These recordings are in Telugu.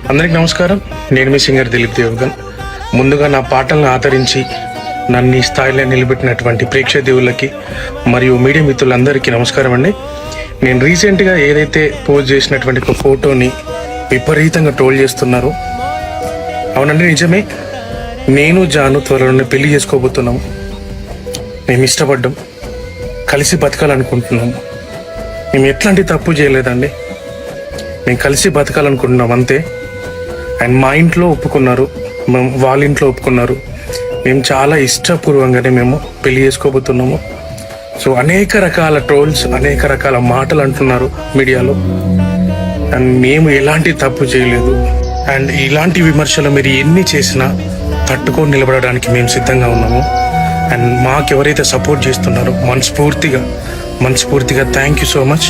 అందరికి నమస్కారం. నేను మీ సింగర్ దిలీప్ దేవగన్. ముందుగా నా పాటలను ఆదరించి నన్ను ఈ స్థాయిలో నిలబెట్టినటువంటి ప్రేక్షకులకి మరియు మీడియా మిత్రులందరికీ నమస్కారం అండి. నేను రీసెంట్గా ఏదైతే పోస్ట్ చేసినటువంటి ఒక ఫోటోని విపరీతంగా ట్రోల్ చేస్తున్నారు. అవునండి, నిజమే. నేను జాను త్వరలోనే పెళ్లి చేసుకోబోతున్నాము. మేము ఇష్టపడ్డాం, కలిసి బతకాలనుకుంటున్నాము. మేము ఎట్లాంటి తప్పు చేయలేదండి. మేము కలిసి బతకాలనుకుంటున్నాం అంతే. అండ్ మా ఇంట్లో ఒప్పుకున్నారు, మేము వాళ్ళ ఇంట్లో ఒప్పుకున్నారు. మేము చాలా ఇష్టపూర్వకంగానే మేము పెళ్లి చేసుకోబోతున్నాము. సో అనేక రకాల ట్రోల్స్, అనేక రకాల మాటలు అంటున్నారు మీడియాలో. అండ్ మేము ఎలాంటి తప్పు చేయలేదు. అండ్ ఇలాంటి విమర్శలు మీరు ఎన్ని చేసినా తట్టుకొని నిలబడడానికి మేము సిద్ధంగా ఉన్నాము. అండ్ మాకు ఎవరైతే సపోర్ట్ చేస్తున్నారో మనస్ఫూర్తిగా thank you so much.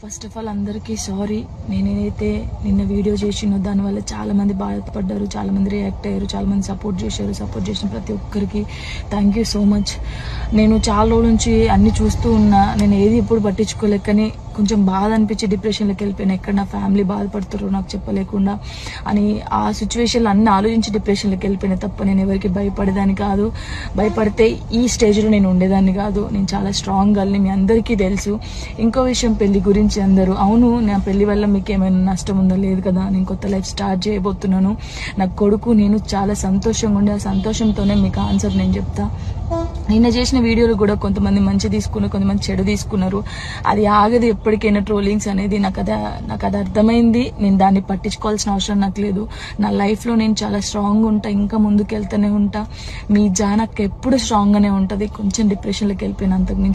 First of all అందరికీ సారీ. నేనైతే నిన్న వీడియో చేసినో దానివల్ల చాలా మంది బాధపడ్డారు, చాలా మంది రియాక్ట్ అయ్యారు, చాలా మంది సపోర్ట్ చేసిన ప్రతి ఒక్కరికి థ్యాంక్ యూ సో మచ్. నేను చాలా రోజుల నుంచి అన్ని చూస్తూ ఉన్నా, నేను ఏది ఎప్పుడు పట్టించుకోలేక కానీ కొంచెం బాధ అనిపించి డిప్రెషన్లోకి వెళ్ళిపోయాను. ఎక్కడ నా ఫ్యామిలీ బాధపడుతారో నాకు చెప్పలేకుండా అని ఆ సిచ్యువేషన్లో అన్ని ఆలోచించి డిప్రెషన్లోకి వెళ్ళిపోయినా తప్ప నేను ఎవరికి భయపడేదాన్ని కాదు. భయపడితే ఈ స్టేజ్లో నేను ఉండేదాన్ని కాదు. నేను చాలా స్ట్రాంగ్ గర్ల్ని, మీ అందరికీ తెలుసు. ఇంకో విషయం, పెళ్లి గురించి అందరూ అవును నా పెళ్లి వల్ల మీకు ఏమైనా నష్టం ఉందా? లేదు కదా. నేను కొత్త లైఫ్ స్టార్ట్ చేయబోతున్నాను. నా కొడుకు నేను చాలా సంతోషంగా ఉండే, ఆ సంతోషంతోనే మీకు ఆన్సర్ నేను చెప్తా. నిన్న చేసిన వీడియోలు కూడా కొంతమంది మంచి తీసుకున్నారు, కొంతమంది చెడు తీసుకున్నారు. అది ఆగదు ఎప్పటికైనా ట్రోలింగ్స్ అనేది. నాకు అది అర్థమైంది. నేను దాన్ని పట్టించుకోవాల్సిన అవసరం నాకు లేదు. నా లైఫ్లో నేను చాలా స్ట్రాంగ్ ఉంటా, ఇంకా ముందుకు వెళ్తూనే ఉంటా. మీ జానక్ ఎప్పుడు స్ట్రాంగ్గానే ఉంటుంది. కొంచెం డిప్రెషన్లోకి వెళ్ళిపోయిన అంతకు మించి